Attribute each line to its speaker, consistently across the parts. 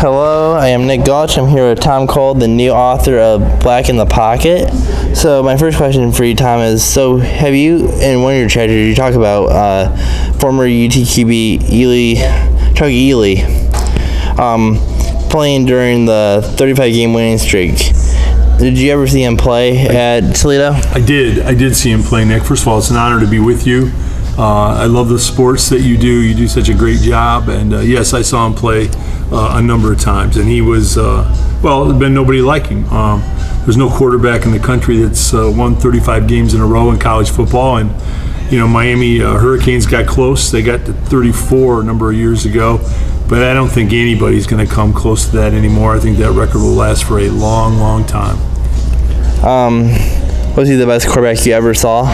Speaker 1: Hello, I am Nick Gulch. I'm here with Tom Cole, the new author of Black in the Pocket. So my first question for you, Tom, is have you, in one of your chapters, you talk about former UTQB Chuck Ely playing during the 35-game winning streak. Did you ever see him play at Toledo?
Speaker 2: I did see him play, Nick. First of all, it's an honor to be with you. I love the sports that you do. You do such a great job. And yes, I saw him play a number of times. And he was, there's been nobody like him. There's no quarterback in the country that's won 35 games in a row in college football. And, Miami Hurricanes got close. They got to 34 a number of years ago. But I don't think anybody's going to come close to that anymore. I think that record will last for a long, long time.
Speaker 1: Was he the best quarterback you ever saw?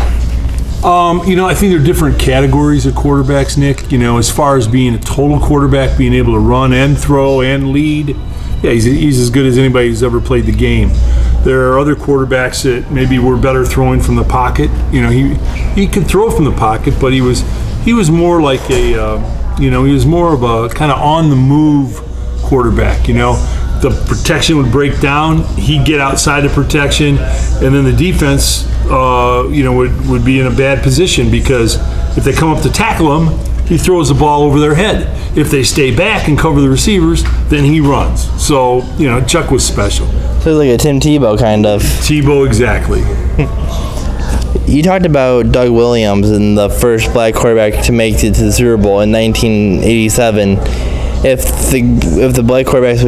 Speaker 2: I think there are different categories of quarterbacks, Nick. As far as being a total quarterback, being able to run and throw and lead, yeah, he's as good as anybody who's ever played the game. There are other quarterbacks that maybe were better throwing from the pocket. He could throw from the pocket, but he was more like he was more of a kind of on the move quarterback. The protection would break down, he'd get outside the protection, and then the defense, would be in a bad position because if they come up to tackle him, he throws the ball over their head. If they stay back and cover the receivers, then he runs. So, Chuck was special.
Speaker 1: So like a Tim Tebow kind of.
Speaker 2: Tebow, exactly.
Speaker 1: You talked about Doug Williams and the first black quarterback to make it to the Super Bowl in 1987. If the black quarterbacks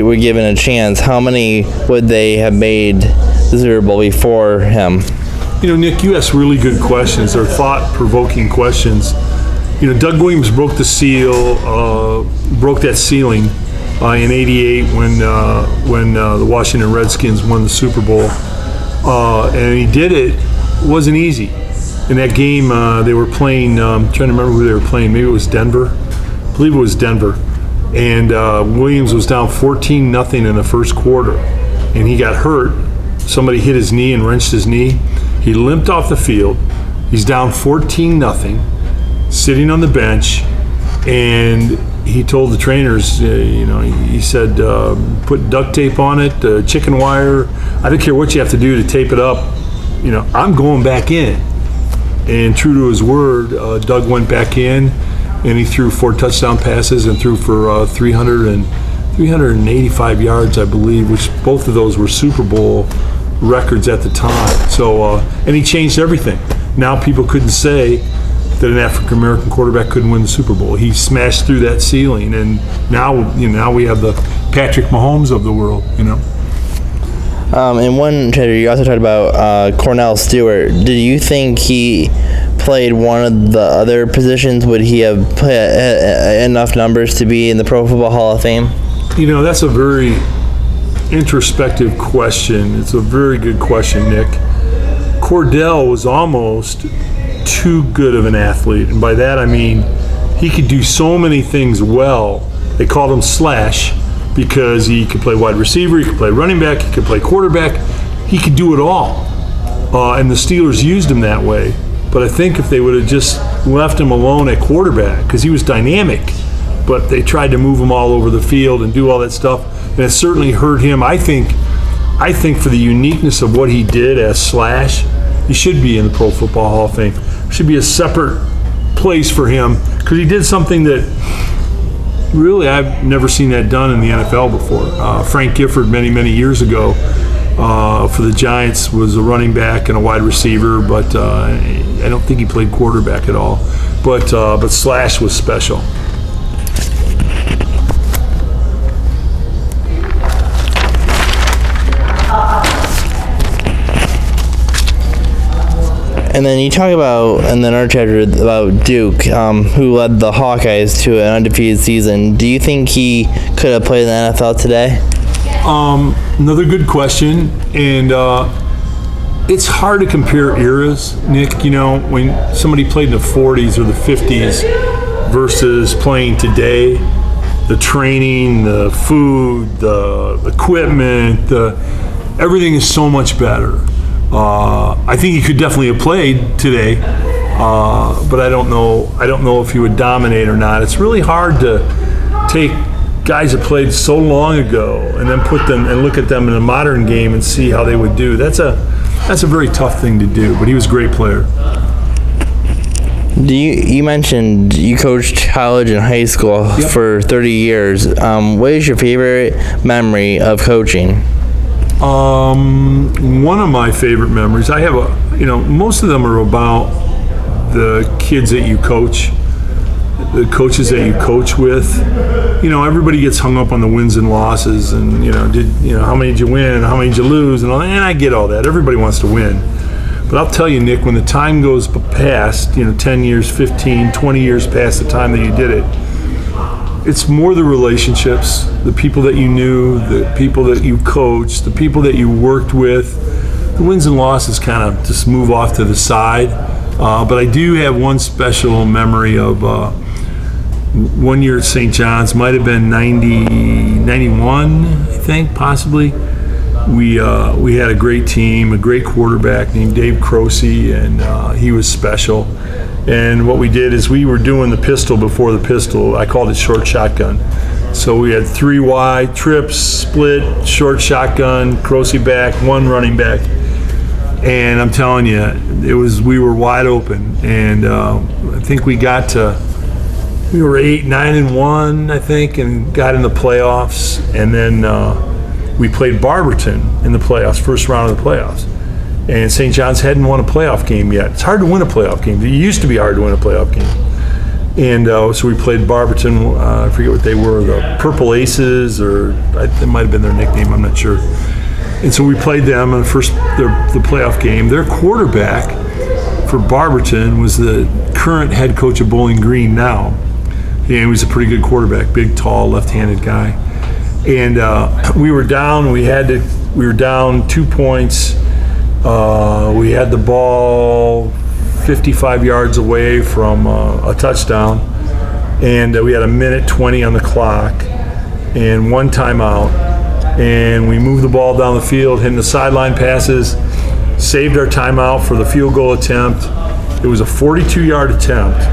Speaker 1: were given a chance, how many would they have made the Super Bowl before him?
Speaker 2: Nick, you ask really good questions. They're thought-provoking questions. Doug Williams broke that ceiling in '88 when the Washington Redskins won the Super Bowl, and he did it. It wasn't easy. In that game, they were playing. I'm trying to remember who they were playing. Maybe it was Denver. I believe it was Denver. And Williams was down 14-0 in the first quarter, and he got hurt. Somebody hit his knee and wrenched his knee. He limped off the field. He's down 14-0, sitting on the bench, and he told the trainers, he said, put duct tape on it, chicken wire. I don't care what you have to do to tape it up. I'm going back in. And true to his word, Doug went back in, and he threw 4 touchdown passes and threw for 385 yards, I believe, which both of those were Super Bowl records at the time. So, and he changed everything. Now people couldn't say that an African-American quarterback couldn't win the Super Bowl. He smashed through that ceiling, and now we have the Patrick Mahomes of the world.
Speaker 1: In one chapter, you also talked about Cornell Stewart. Do you think he played one of the other positions? Would he have enough numbers to be in the Pro Football Hall of Fame?
Speaker 2: That's a very introspective question. It's a very good question, Nick. Cordell was almost too good of an athlete, and by that I mean he could do so many things well. They called him Slash because he could play wide receiver, he could play running back, he could play quarterback. He could do it all, and the Steelers used him that way. But I think if they would have just left him alone at quarterback, because he was dynamic, but they tried to move him all over the field and do all that stuff, and it certainly hurt him. I think for the uniqueness of what he did as Slash, he should be in the Pro Football Hall of Fame. There should be a separate place for him, because he did something that really I've never seen that done in the NFL before. Frank Gifford many, many years ago for the Giants was a running back and a wide receiver, but I don't think he played quarterback at all. But Slash was special.
Speaker 1: And then you talk about, in another chapter, about Duke, who led the Hawkeyes to an undefeated season. Do you think he could have played in the NFL today?
Speaker 2: Another good question, and it's hard to compare eras, Nick. When somebody played in the 40s or the 50s versus playing today, the training, the food, the equipment, everything is so much better. I think he could definitely have played today, but I don't know if he would dominate or not. It's really hard to take guys that played so long ago and then put them and look at them in a modern game and see how they would do. That's a very tough thing to do, but he was a great player.
Speaker 1: You mentioned you coached college and high school for 30 years. What is your favorite memory of coaching?
Speaker 2: One of my favorite memories, I have most of them are about the kids that you coach, the coaches that you coach with. Everybody gets hung up on the wins and losses and, how many did you win, how many did you lose, and all that. And I get all that. Everybody wants to win. But I'll tell you, Nick, when the time goes past, 10 years, 15, 20 years past the time that you did it, it's more the relationships, the people that you knew, the people that you coached, the people that you worked with. The wins and losses kind of just move off to the side. But I do have one special memory of one year at St. John's, might have been 91, I think, possibly. We had a great team, a great quarterback named Dave Croce, and he was special. And what we did is we were doing the pistol before the pistol. I called it short shotgun. So we had 3 wide, trips, split, short shotgun, Croce back, 1 running back. And I'm telling you, we were wide open. And I think we were 8-9-1, I think, and got in the playoffs. And then we played Barberton in the playoffs, first round of the playoffs. And St. John's hadn't won a playoff game yet. It's hard to win a playoff game. It used to be hard to win a playoff game. And so we played Barberton. I forget what they were, the Purple Aces, or it might have been their nickname, I'm not sure. And so we played them in the playoff game. Their quarterback for Barberton was the current head coach of Bowling Green now. He was a pretty good quarterback, big, tall, left-handed guy. And we were down. We were down 2 points. We had the ball 55 yards away from a touchdown, and we had 1:20 on the clock and 1 timeout. And we moved the ball down the field, hitting the sideline passes, saved our timeout for the field goal attempt. It was a 42-yard attempt.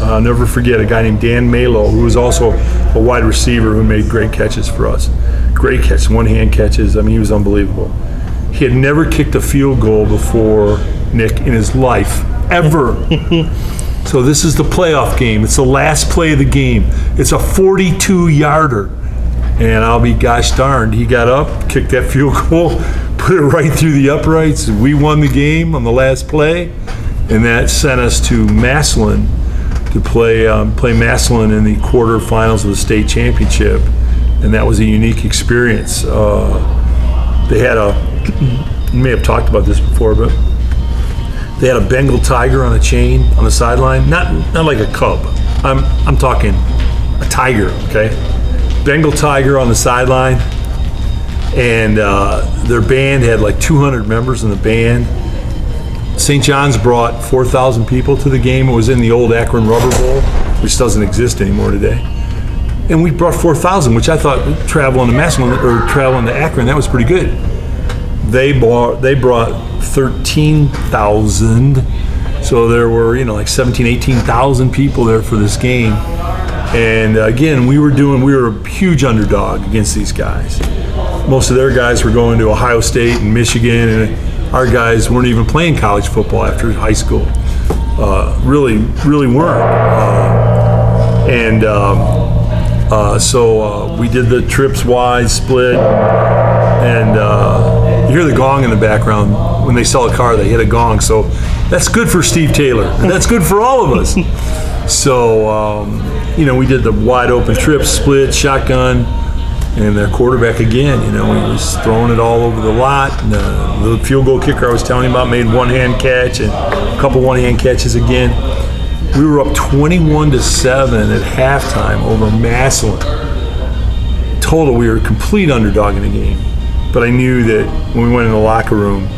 Speaker 2: I'll never forget a guy named Dan Malo, who was also a wide receiver who made great catches for us. Great catch, one-hand catches. I mean, he was unbelievable. He had never kicked a field goal before, Nick, in his life, ever. So this is the playoff game. It's the last play of the game. It's a 42-yarder. And I'll be gosh darned, he got up, kicked that field goal, put it right through the uprights. We won the game on the last play. And that sent us to Massillon to play Massillon in the quarterfinals of the state championship. And that was a unique experience. They had you may have talked about this before, but they had a Bengal tiger on a chain on the sideline. Not like a cub. I'm talking a tiger, okay? Bengal tiger on the sideline. And their band had like 200 members in the band. St. John's brought 4,000 people to the game. It was in the old Akron Rubber Bowl, which doesn't exist anymore today. And we brought 4,000, which I thought traveling to Massillon or traveling to Akron, that was pretty good. They brought 13,000, so there were like 17,000, 18,000 people there for this game. And again, we were a huge underdog against these guys. Most of their guys were going to Ohio State and Michigan, and our guys weren't even playing college football after high school. Really weren't. So we did the trips wide, split, and you hear the gong in the background. When they sell a car, they hit a gong. So that's good for Steve Taylor. And that's good for all of us. So, we did the wide open trips, split, shotgun, and their quarterback again, he was throwing it all over the lot. And the field goal kicker I was telling you about made one-hand catch and a couple one-hand catches again. We were up 21-7 at halftime over Massillon. Total, we were a complete underdog in the game. But I knew that when we went in the locker room,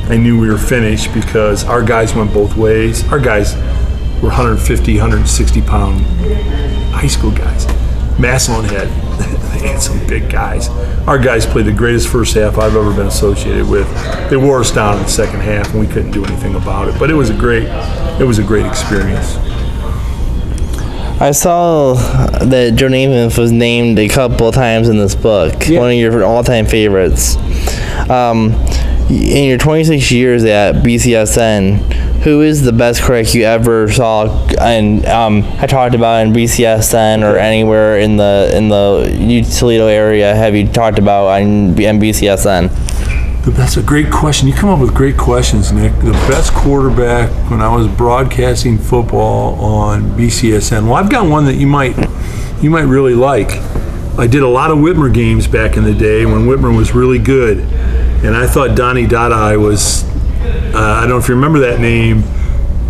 Speaker 2: I knew we were finished because our guys went both ways. Our guys were 150, 160-pound high school guys. Massillon had some big guys. Our guys played the greatest first half I've ever been associated with. They wore us down in the second half, and we couldn't do anything about it. But it was a great experience.
Speaker 1: I saw that Joe Namath was named a couple times in this book, one of your all-time favorites. In your 26 years at BCSN, who is the best quarterback you ever saw and I talked about in BCSN or anywhere in the Toledo area have you talked about in BCSN?
Speaker 2: That's a great question. You come up with great questions, Nick. The best quarterback when I was broadcasting football on BCSN. Well, I've got one that you might really like. I did a lot of Whitmer games back in the day when Whitmer was really good, and I thought Donnie Dada was. I don't know if you remember that name,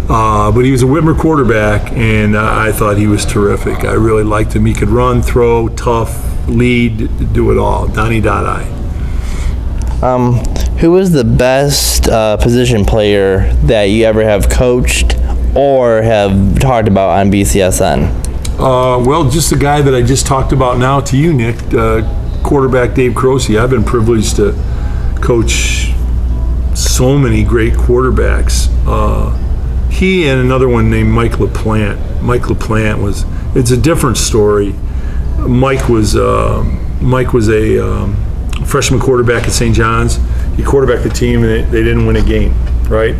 Speaker 2: but he was a Whitmer quarterback, and I thought he was terrific. I really liked him. He could run, throw, tough, lead, do it all. Donnie Dada.
Speaker 1: Who was the best position player that you ever have coached or have talked about on BCSN?
Speaker 2: Well, just the guy that I just talked about now to you, Nick, quarterback Dave Croce. I've been privileged to coach so many great quarterbacks. He and another one named Mike LaPlante. Mike LaPlante it's a different story. Mike was a freshman quarterback at St. John's. He quarterbacked the team and they didn't win a game, right?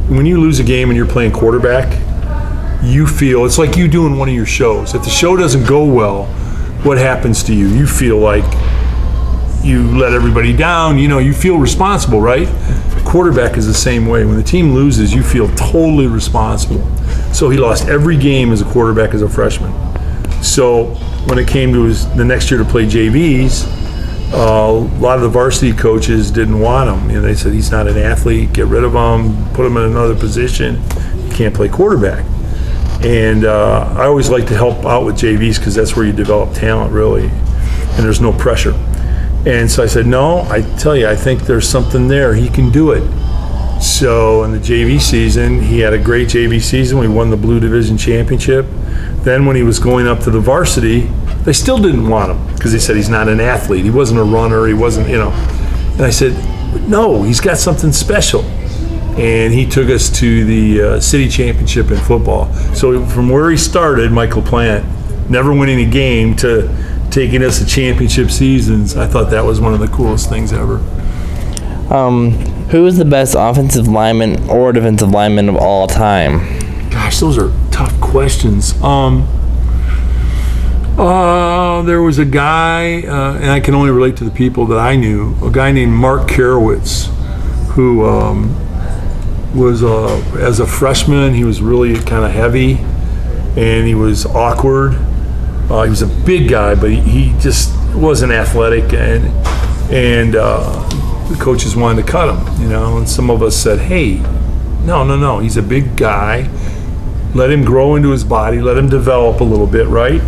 Speaker 2: When you lose a game and you're playing quarterback, you feel, it's like you doing one of your shows. If the show doesn't go well, what happens to you? You feel like you let everybody down, you feel responsible, right? Quarterback is the same way. When the team loses, you feel totally responsible. So he lost every game as a quarterback as a freshman. So when it came to the next year to play JVs, a lot of the varsity coaches didn't want him. They said, he's not an athlete, get rid of him, put him in another position. He can't play quarterback. And I always like to help out with JVs because that's where you develop talent, really, and there's no pressure. And so I said, no, I tell you, I think there's something there. He can do it. So in the JV season, he had a great JV season. We won the Blue Division Championship. Then when he was going up to the varsity, they still didn't want him because they said he's not an athlete. He wasn't a runner. He wasn't, And I said, no, he's got something special. And he took us to the city championship in football. So from where he started, Mike LaPlante, never winning a game, to taking us to championship seasons, I thought that was one of the coolest things ever.
Speaker 1: Who is the best offensive lineman or defensive lineman of all time?
Speaker 2: Gosh, those are tough questions. There was a guy, and I can only relate to the people that I knew, a guy named Mark Karowitz, who was, as a freshman, he was really kind of heavy, and he was awkward. He was a big guy, but he just wasn't athletic, and the coaches wanted to cut him, and some of us said, hey, no, he's a big guy. Let him grow into his body, let him develop a little bit, right?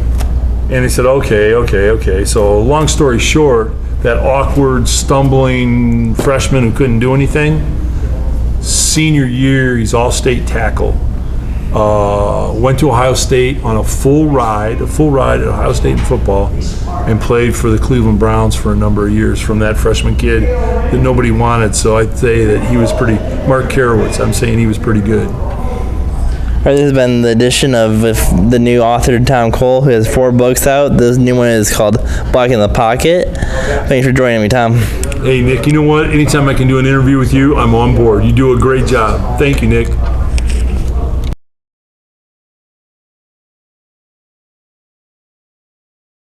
Speaker 2: And he said, okay. So long story short, that awkward, stumbling freshman who couldn't do anything, senior year, he's all-state tackle. Went to Ohio State on a full ride at Ohio State in football, and played for the Cleveland Browns for a number of years from that freshman kid that nobody wanted. So I'd say that he was Mark Karowitz, I'm saying he was pretty good.
Speaker 1: This has been the edition of the new author, Tom Cole, who has 4 books out. This new one is called Black in the Pocket. Thanks for joining me, Tom.
Speaker 2: Hey, Nick, you know what? Anytime I can do an interview with you, I'm on board. You do a great job. Thank you, Nick.